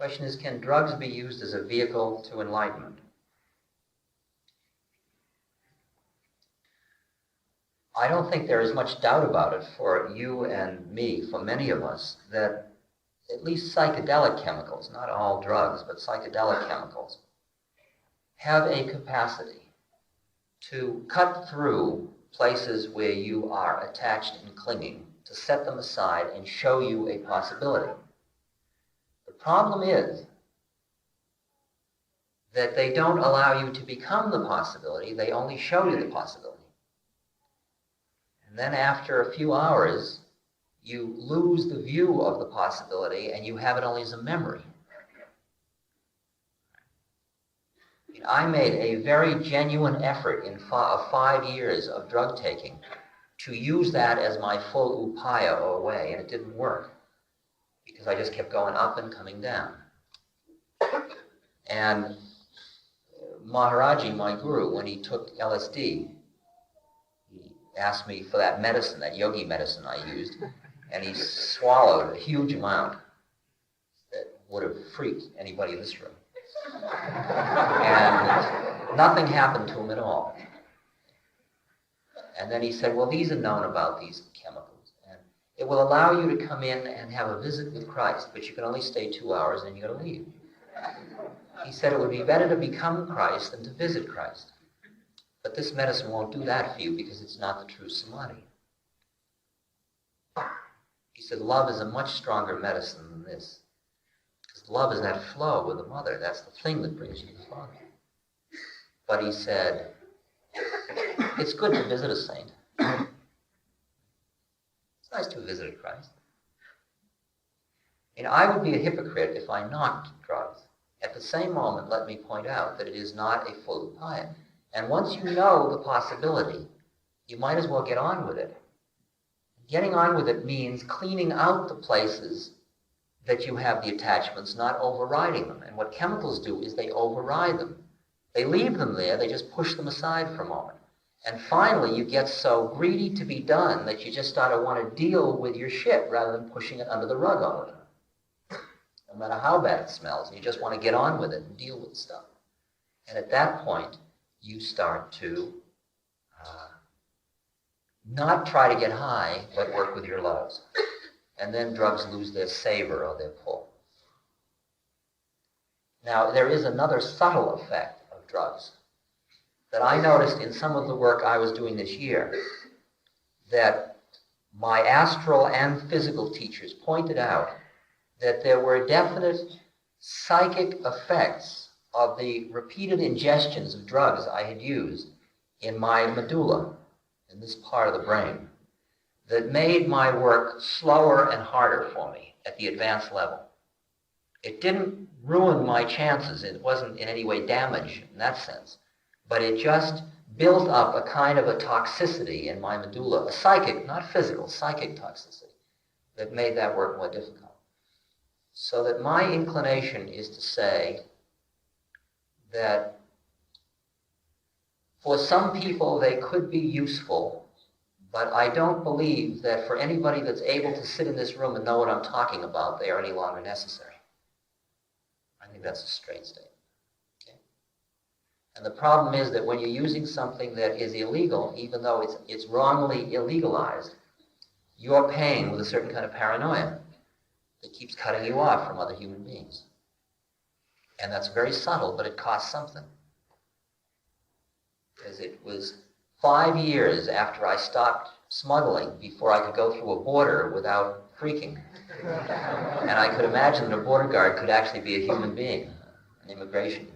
question is, can drugs be used as a vehicle to enlightenment? I don't think there is much doubt about it for you and me, for many of us, that at least psychedelic chemicals, not all drugs, but psychedelic chemicals, have a capacity to cut through places where you are attached and clinging, to set them aside and show you a possibility. The problem is that they don't allow you to become the possibility, they only show you the possibility. And then after a few hours, you lose the view of the possibility and you have it only as a memory. I made a very genuine effort in 5 years of drug taking to use that as my full upaya or way, and it didn't work because I just kept going up and coming down. And Maharaji, my guru, when he took LSD, he asked me for that medicine, that yogi medicine I used, and he swallowed a huge amount that would have freaked anybody in this room. And nothing happened to him at all. And then he said, well, these are known about these chemicals, and it will allow you to come in and have a visit with Christ, but you can only stay 2 hours and you're going to leave. He said it would be better to become Christ than to visit Christ. But this medicine won't do that for you because it's not the true samadhi. He said love is a much stronger medicine than this. Because love is that flow with the mother. That's the thing that brings you to the Father. But he said, it's good to visit a saint. It's nice to visit Christ. And I would be a hypocrite if I knocked drugs. At the same moment, let me point out that it is not a full upaya. And once you know the possibility, you might as well get on with it. Getting on with it means cleaning out the places that you have the attachments, not overriding them. And what chemicals do is they override them. They leave them there, they just push them aside for a moment. And finally, you get so greedy to be done that you just start to want to deal with your shit rather than pushing it under the rug all the time. No matter how bad it smells, you just want to get on with it and deal with stuff. And at that point, you start to not try to get high, but work with your lows. And then drugs lose their savor or their pull. Now, there is another subtle effect of drugs that I noticed in some of the work I was doing this year, that my astral and physical teachers pointed out that there were definite psychic effects of the repeated ingestions of drugs I had used in my medulla, in this part of the brain, that made my work slower and harder for me at the advanced level. It didn't ruin my chances. It wasn't in any way damaged in that sense. But it just built up a kind of a toxicity in my medulla, a psychic, not physical, psychic toxicity, that made that work more difficult. So that my inclination is to say that for some people they could be useful, but I don't believe that for anybody that's able to sit in this room and know what I'm talking about, they are any longer necessary. I think that's a straight statement. Okay? And the problem is that when you're using something that is illegal, even though it's wrongly illegalized, you're paying with a certain kind of paranoia that keeps cutting you off from other human beings. And that's very subtle, but it costs something. Because it was 5 years after I stopped smuggling before I could go through a border without freaking. And I could imagine that a border guard could actually be a human being, an immigration